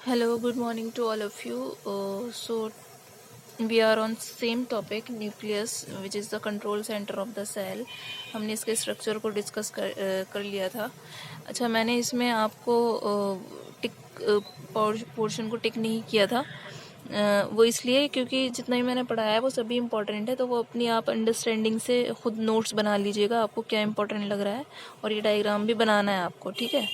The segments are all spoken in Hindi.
Hello, good morning to all of you. So we are on same topic nucleus, which is the control center of the cell. हमने इसके स्ट्रक्चर को डिस्कस कर लिया था. अच्छा, मैंने इसमें आपको टिक पोर्शन को टिक नहीं किया था. वो इसलिए क्योंकि जितना भी मैंने पढ़ाया है वो सभी इम्पोर्टेंट है, तो वो अपनी आप अंडरस्टैंडिंग से खुद नोट्स बना लीजिएगा आपको क्या इम्पोर्टेंट लग रहा है, और ये डायग्राम भी बनाना है आपको. ठीक है,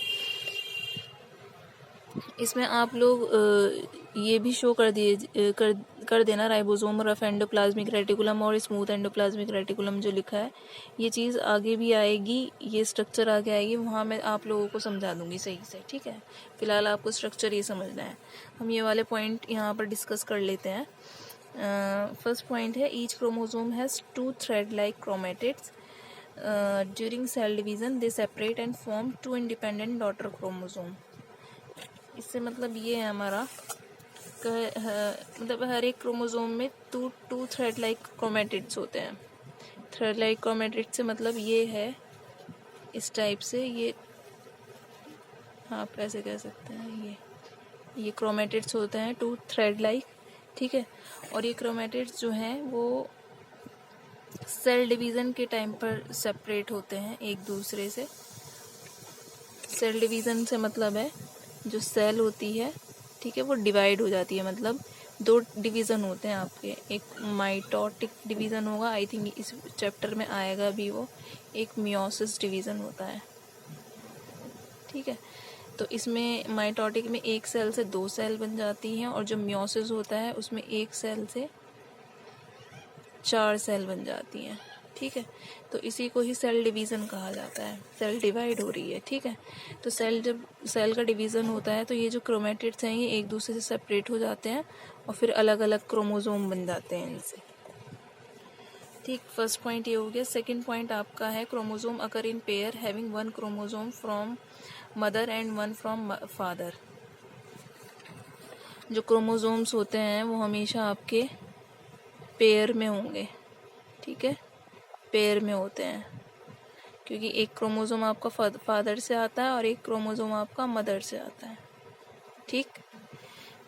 इसमें आप लोग ये भी शो कर देना राइबोसोम, रफ एंडोप्लाज्मिक रेटिकुलम और स्मूथ एंडोप्लाज्मिक रेटिकुलम जो लिखा है. ये चीज़ आगे भी आएगी, ये स्ट्रक्चर आगे आएगी, वहाँ मैं आप लोगों को समझा दूंगी सही से. ठीक है, फिलहाल आपको स्ट्रक्चर ये समझना है. हम ये वाले पॉइंट यहाँ पर डिस्कस कर लेते हैं. फर्स्ट पॉइंट है each chromosome has 2 thread like chromatids. During cell division they separate and form 2 independent daughter chromosome. इससे मतलब ये है हमारा मतलब हर एक क्रोमोसोम में टू थ्रेड लाइक क्रोमेटिड्स होते हैं. थ्रेड लाइक क्रोमेटिड से मतलब ये है इस टाइप से, ये आप ऐसे कह सकते हैं, ये क्रोमेटिड्स होते हैं 2 थ्रेड लाइक. ठीक है, और ये क्रोमेटिड्स जो हैं वो सेल डिवीज़न के टाइम पर सेपरेट होते हैं एक दूसरे से. सेल डिवीज़न से मतलब है जो सेल होती है, ठीक है, वो डिवाइड हो जाती है. मतलब 2 डिवीज़न होते हैं आपके, एक माइटोटिक डिवीज़न होगा, आई थिंक इस चैप्टर में आएगा भी वो, एक मियोसिस डिवीज़न होता है. ठीक है, तो इसमें माइटोटिक में एक सेल से 2 सेल बन जाती हैं, और जो मियोसिस होता है उसमें एक सेल से 4 सेल बन जाती हैं. ठीक है, तो इसी को ही सेल डिवीज़न कहा जाता है. सेल डिवाइड हो रही है. ठीक है, तो जब सेल का डिवीज़न होता है तो ये जो क्रोमेटिड्स हैं ये एक दूसरे से सेपरेट हो जाते हैं और फिर अलग अलग क्रोमोसोम बन जाते हैं इनसे. ठीक, फर्स्ट पॉइंट ये हो गया. सेकंड पॉइंट आपका है chromosome occur in pair having 1 chromosome from mother and 1 from father. जो क्रोमोसोम्स होते हैं वो हमेशा आपके पेयर में होंगे. ठीक है, पेयर में होते हैं, क्योंकि एक क्रोमोसोम आपका फादर से आता है और एक क्रोमोसोम आपका मदर से आता है. ठीक,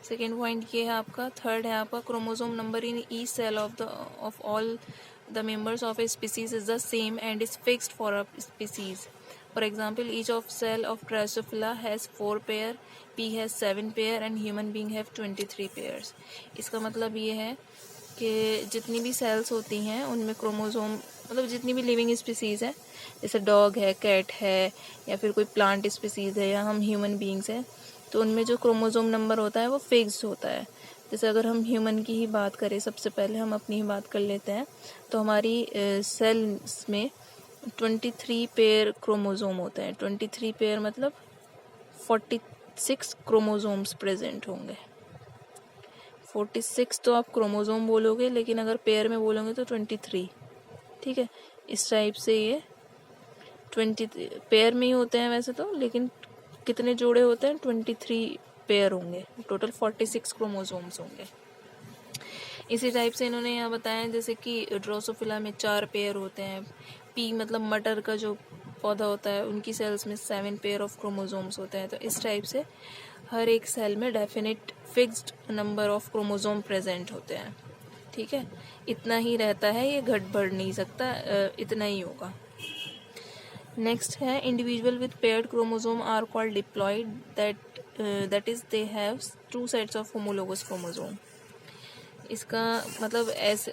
सेकेंड पॉइंट ये है आपका. थर्ड है आपका chromosome number in each cell of all the members of a species is the same and is fixed for a species. For example each of cell of Drosophila has 4 pair, pea has 7 pair and human being have 23 pairs. इसका मतलब ये है कि जितनी भी सेल्स होती हैं उनमें क्रोमोसोम, मतलब जितनी भी लिविंग स्पीसीज़ है, जैसे डॉग है, कैट है, या फिर कोई प्लांट स्पीसीज़ है, या हम ह्यूमन बींग्स हैं, तो उनमें जो क्रोमोसोम नंबर होता है वो फिक्स्ड होता है. जैसे अगर हम ह्यूमन की ही बात करें, सबसे पहले हम अपनी ही बात कर लेते हैं, तो हमारी सेल्स में 23 पेयर क्रोमोसोम होते हैं. 23 पेयर मतलब 46 क्रोमोसोम्स प्रेजेंट होंगे. 46 तो आप क्रोमोसोम बोलोगे, लेकिन अगर पेयर में बोलोगे तो 23. ठीक है, इस टाइप से ये 20 पेयर में ही होते हैं वैसे तो, लेकिन कितने जोड़े होते हैं, 23 पेयर होंगे. टोटल 46 क्रोमोसोम्स होंगे. इसी टाइप से इन्होंने यहाँ बताया, जैसे कि ड्रोसोफिला में 4 पेयर होते हैं. पी मतलब मटर का जो पौधा होता है, उनकी सेल्स में 7 पेयर ऑफ क्रोमोसोम्स होते हैं. तो इस टाइप से हर एक सेल में definite fixed number of chromosome present होते हैं. ठीक है, इतना ही रहता है, ये घट बढ़ नहीं सकता, इतना ही होगा. नेक्स्ट है individual with paired chromosome are called diploid, that is they have 2 sets of homologous chromosome. इसका मतलब ऐसे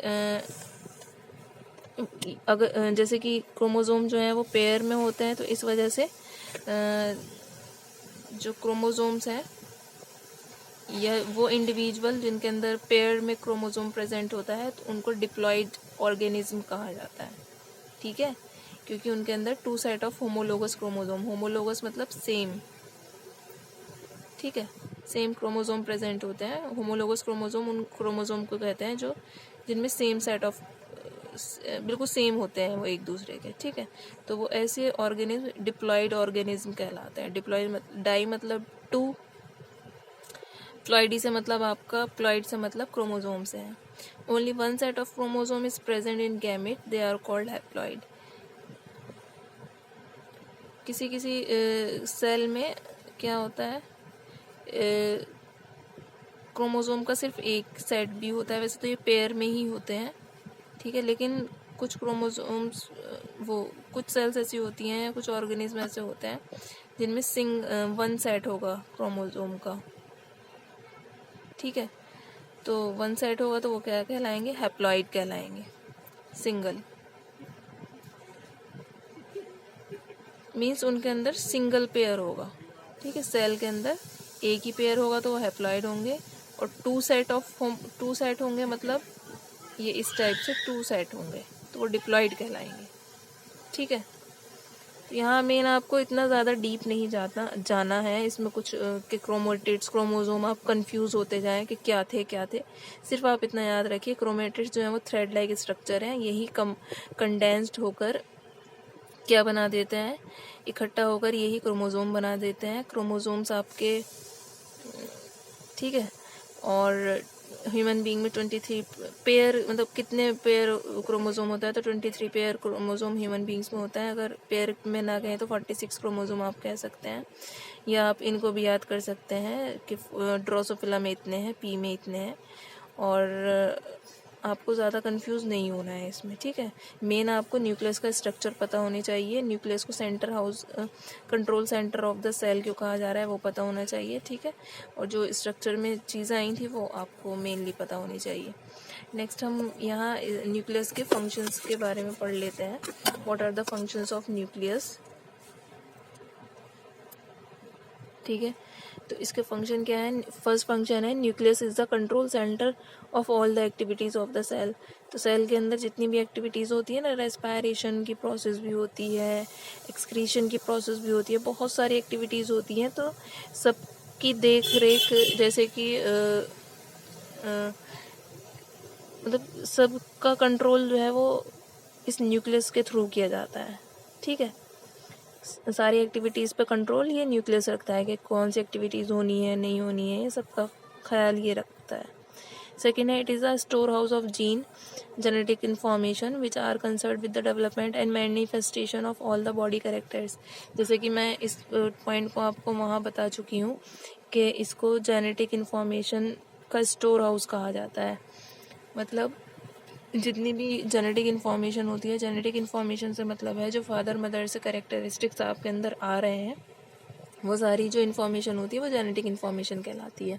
अगर जैसे कि क्रोमोसोम जो है वो पेयर में होते हैं, तो इस वजह से जो क्रोमोसोम्स हैं या वो इंडिविजुअल जिनके अंदर पेयर में क्रोमोसोम प्रेजेंट होता है, तो उनको डिप्लॉइड ऑर्गेनिज्म कहा जाता है. ठीक है, क्योंकि उनके अंदर 2 set of homologous chromosome, homologous मतलब सेम. ठीक है, सेम क्रोमोसोम प्रेजेंट होते हैं. होमोलोगस क्रोमोसोम उन क्रोमोसोम को कहते हैं जो जिनमें सेम सेट ऑफ बिल्कुल सेम होते हैं वो एक दूसरे के. ठीक है, तो वो ऐसे ऑर्गेनिज्म डिप्लॉइड ऑर्गेनिज्म कहलाते हैं. डिप्लॉइड डाई मतलब 2, प्लॉइडी से मतलब आपका, प्लॉइड से मतलब क्रोमोसोम से है. Only 1 set of chromosome is present in gamete, they are called haploid. किसी किसी सेल में क्या होता है, क्रोमोसोम का सिर्फ एक सेट भी होता है, वैसे तो ये पेयर में ही होते हैं, ठीक है। लेकिन कुछ क्रोमोसोम्स वो कुछ सेल्स ऐसी होती हैं, कुछ ऑर्गेनिज्म ऐसे होते हैं जिनमें वन सेट होगा क्रोमोसोम का, ठीक है। तो वन सेट होगा तो वो क्या कहलाएंगे, हैप्लॉइड कहलाएंगे। सिंगल मीन्स उनके अंदर सिंगल पेयर होगा, ठीक है। सेल के अंदर एक ही पेयर होगा तो वो हैप्लॉइड होंगे, और टू सेट होंगे मतलब ये इस टाइप से टू सेट होंगे तो वो डिप्लॉइड कहलाएंगे, ठीक है। तो यहाँ मेन आपको इतना ज़्यादा डीप नहीं जाना है इसमें, कुछ के क्रोमेटिड्स क्रोमोसोम आप कंफ्यूज होते जाएं कि क्या थे। सिर्फ आप इतना याद रखिए, क्रोमेटिड्स जो है वो थ्रेड लाइक स्ट्रक्चर हैं, यही कंडेंस्ड होकर क्या बना देते हैं, इकट्ठा होकर यही क्रोमोसोम बना देते हैं। क्रोमोसोम्स आपके, ठीक है। और ह्यूमन बीइंग में 23 पेयर, मतलब कितने पेयर क्रोमोसोम होता है, तो 23 पेयर क्रोमोसोम ह्यूमन बीइंग्स में होता है। अगर पेयर में ना कहें तो 46 क्रोमोसोम आप कह सकते हैं, या आप इनको भी याद कर सकते हैं कि ड्रोसोफिला में इतने हैं, पी में इतने हैं, और आपको ज़्यादा कंफ्यूज नहीं होना है इसमें, ठीक है। मेन आपको न्यूक्लियस का स्ट्रक्चर पता होनी चाहिए, न्यूक्लियस को center house control center of the cell क्यों कहा जा रहा है वो पता होना चाहिए, ठीक है। और जो स्ट्रक्चर में चीज़ें आई थी वो आपको मेनली पता होनी चाहिए। नेक्स्ट हम यहाँ न्यूक्लियस के फंक्शंस के बारे में पढ़ लेते हैं। What are the functions of nucleus, ठीक है। तो इसके फंक्शन क्या है, फर्स्ट फंक्शन है nucleus is the control center of all the activities of the cell. तो सेल के अंदर जितनी भी एक्टिविटीज़ होती है ना, रेस्पायरेशन की प्रोसेस भी होती है, एक्सक्रीशन की प्रोसेस भी होती है, बहुत सारी एक्टिविटीज़ होती हैं, तो सबकी देख रेख, जैसे कि मतलब सबका कंट्रोल जो है वो इस न्यूक्लियस के थ्रू किया जाता है, ठीक है। सारी एक्टिविटीज़ पे कंट्रोल ये न्यूक्लियस रखता है कि कौन सी एक्टिविटीज़ होनी है नहीं होनी है, ये सबका ख्याल ये रखता है। सेकेंड है, it is a store house of gene genetic information which are concern with the development and manifestation of all the body characters. जैसे कि मैं इस पॉइंट को आपको वहाँ बता चुकी हूँ कि इसको जेनेटिक इन्फॉर्मेशन का स्टोर हाउस कहा जाता है। मतलब जितनी भी जेनेटिक इन्फॉर्मेशन होती है, जेनेटिक इन्फॉर्मेशन से मतलब है जो फादर मदर से कैरेक्टरिस्टिक्स आपके अंदर आ रहे हैं, वो सारी जो इन्फॉर्मेशन होती है वो जेनेटिक इन्फॉर्मेशन कहलाती है।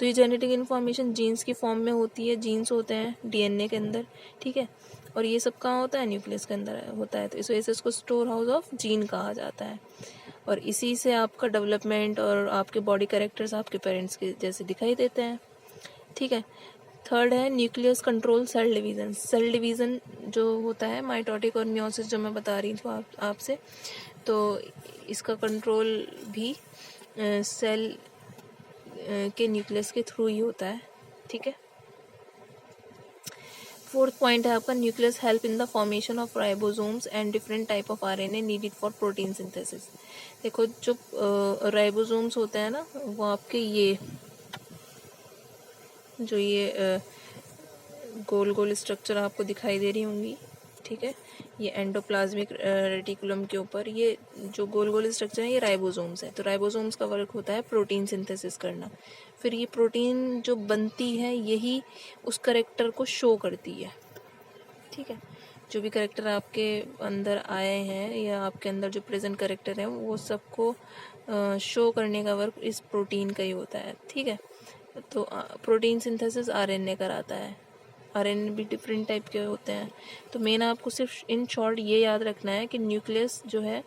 तो ये जेनेटिक इन्फॉर्मेशन जीन्स की फॉर्म में होती है, जीन्स होते हैं डीएनए के अंदर, ठीक है। और ये सब कहाँ होता है, न्यूक्लियस के अंदर होता है। तो इस वजह से इसको स्टोर हाउस ऑफ जीन कहा जाता है, और इसी से आपका डेवलपमेंट और आपके बॉडी कैरेक्टर्स आपके पेरेंट्स के जैसे दिखाई देते हैं, ठीक है। थर्ड है nucleus control cell division. Cell division जो होता है, माइटोटिक और मियोसिस जो मैं बता रही थी आपसे, तो इसका कंट्रोल भी सेल के न्यूक्लियस के थ्रू ही होता है, ठीक है। फोर्थ पॉइंट है आपका, nucleus help in the formation of ribosomes and different type of RNA needed for protein synthesis. देखो जो राइबोसोम्स होते हैं ना, वो आपके ये जो ये गोल गोल स्ट्रक्चर आपको दिखाई दे रही होंगी, ठीक है। ये एंडोप्लाज्मिक रेटिकुलम के ऊपर ये जो गोल गोल स्ट्रक्चर है ये राइबोसोम्स है। तो राइबोसोम्स का वर्क होता है प्रोटीन सिंथेसिस करना। फिर ये प्रोटीन जो बनती है यही उस करेक्टर को शो करती है, ठीक है। जो भी करेक्टर आपके अंदर आए हैं या आपके अंदर जो प्रेजेंट करेक्टर है वो सबको शो करने का वर्क इस प्रोटीन का ही होता है, ठीक है। तो प्रोटीन सिंथेसिस आरएनए कराता है। आरएनए भी डिफरेंट टाइप के होते हैं। तो मेन आपको सिर्फ इन शॉर्ट ये याद रखना है कि न्यूक्लियस जो है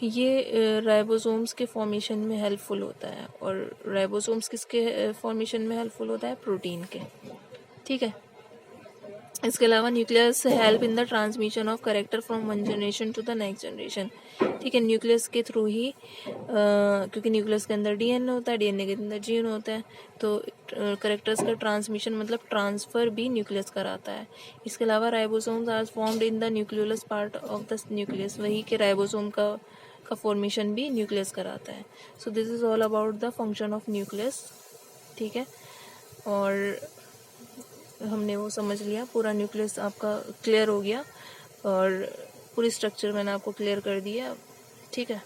ये राइबोसोम्स के फॉर्मेशन में हेल्पफुल होता है, और राइबोसोम्स किसके फॉर्मेशन में हेल्पफुल होता है, प्रोटीन के, ठीक है। इसके अलावा nucleus help in the transmission of character from one generation to the next generation, ठीक है। न्यूक्लियस के थ्रू ही क्योंकि न्यूक्लियस के अंदर डीएनए होता है, डीएनए के अंदर जीन होता है, तो करेक्टर्स का ट्रांसमिशन मतलब ट्रांसफ़र भी न्यूक्लियस कराता है। इसके अलावा ribosomes are formed in the nucleolus part of the nucleus, वही के राइबोसोम का फॉर्मेशन भी न्यूक्लियस कराता है। So this is all about the function of nucleus, ठीक है। और हमने वो समझ लिया, पूरा न्यूक्लियस आपका क्लियर हो गया और पूरी स्ट्रक्चर मैंने आपको क्लियर कर दिया, ठीक है।